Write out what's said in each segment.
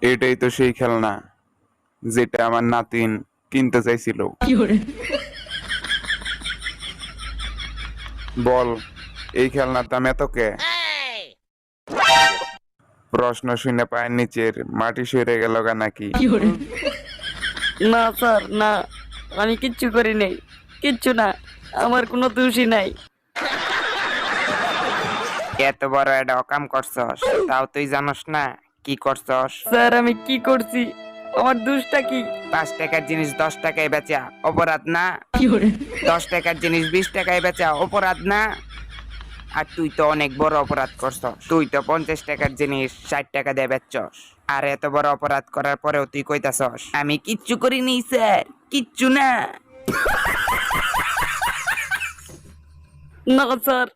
এটাই তো সেই খেলনা যেটা আমার নাতিন কিনতে চাইছিল। বল, এই খেলনার দাম এত কে? প্রশ্ন শুনে পায়ের নিচের মাটি সরে গেল গা নাকি? না স্যার, না, আমি কিচ্ছু করি নাই, কিচ্ছু না, আমার কোনো দোষই নাই। এত বড় একটা অকাম করছস, তাও তুই জানোস না কি করছস? স্যার আমি কি করছি? আমার দোষটা কি? 5 টাকার জিনিস 10 টাকায় বেচা অপরাধ না? 10 টাকার জিনিস 20 টাকায় বেচা অপরাধ না? আর তুই তো অনেক বড় অপরাধ করছস। তুই তো 50 টাকার জিনিস 60 টাকা দিয়ে বেচছস। আর এত বড় অপরাধ করার পরেও তুই কইতাছস আমি কিচ্ছু করিনি স্যার, কিচ্ছু না। না স্যার,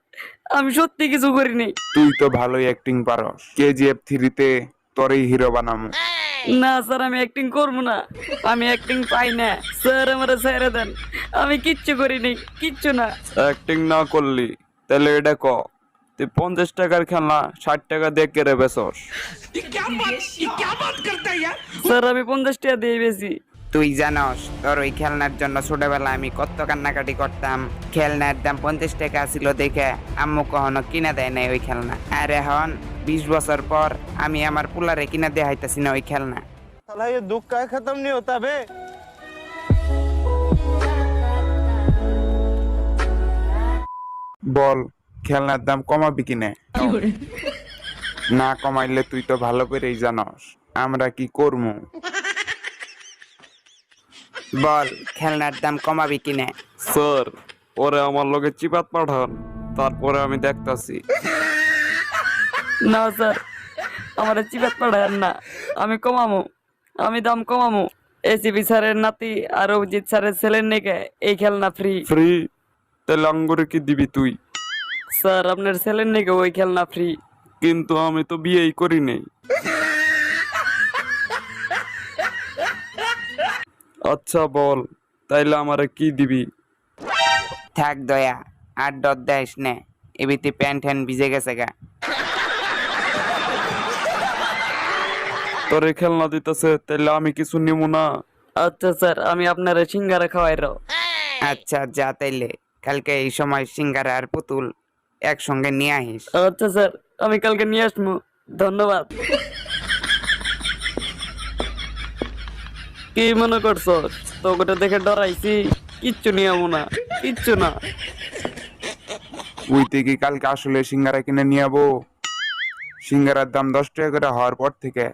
আমি সত্যি কিছু করিনি। তুই তো ভালোই অ্যাক্টিং পারস। কেজিএফ 3-তে তোরই হিরো বানামু। না স্যার, আমি অ্যাক্টিং করবো না, আমি অ্যাক্টিং পাই না স্যার, আমারে ছেড়ে দেন, আমি কিচ্ছু করিনি, কিচ্ছু না। অ্যাক্টিং না করলি তাহলে এটা ক, তুই 50 টাকার খেলনা 60 টাকা দিয়ে কেড়ে বেচস? স্যার আমি 50 টাকা দিয়ে বেশি। তুই জানস তোর ওই খেলনার জন্য ছোটবেলা আমি কত কান্নাকাটি করতাম। খেলনার দাম 50 টাকা ছিল দেখে আম্মু কখনো কিনা দেয় নাই ওই খেলনা। আর এখন 20 বছর পর আমি আমার পুলারে কিনা দেখাইতাছি না ওই খেলনা। साला ये दुख का खत्म नहीं होता बे। বল, খেলনার দাম কমাবি কিনে? না কমাইলে তুই তো ভালো করেই জানস আমরা কি করবো। বল খেলনার দাম কমাবি কিনে? স্যার, ওরে আমার লগে চিপাত পাঠান, তারপরে আমি দেখতাছি। না স্যার, আমার চিপাত পাঠায়েন না, আমি কমামু, আমি দাম কমামু। এসিপি স্যারের নাতি আর অভিজিৎ স্যারের ছেলের নেকে এই খেলনা ফ্রি। ফ্রি? তাহলে আঙ্গুরে কি দিবি তুই? স্যার আপনার ছেলের নেকে ওই খেলনা ফ্রি। কিন্তু আমি তো বিয়েই করি নাই। আচ্ছা বল, তাইলে আমারে কি দিবি? থাক দয়া, আর ডর দেয়স নে, এবিতে প্যান্ট হ্যান্ড ভিজে গেছে গা। তোরে খেলনা দিতেছে, তাইলে আমি কিছু নিব না? আচ্ছা স্যার, আমি আপনার সিঙ্গারা খাওয়াই রাও। আচ্ছা যা, তাইলে কালকে এই সময় সিঙ্গারা আর পুতুল একসঙ্গে নিয়ে আহিস। আচ্ছা স্যার, আমি কালকে নিয়ে আসবো, ধন্যবাদ। কি মনে করছো তোকে দেখে ডরাইছি? কিচ্ছু নিয়ে না, কিচ্ছু না। উই থেকে কালকে আসলে সিঙ্গারা কিনে নিয়ে যাবো। সিঙ্গারার দাম 10 টাকা করে হওয়ার পর থেকে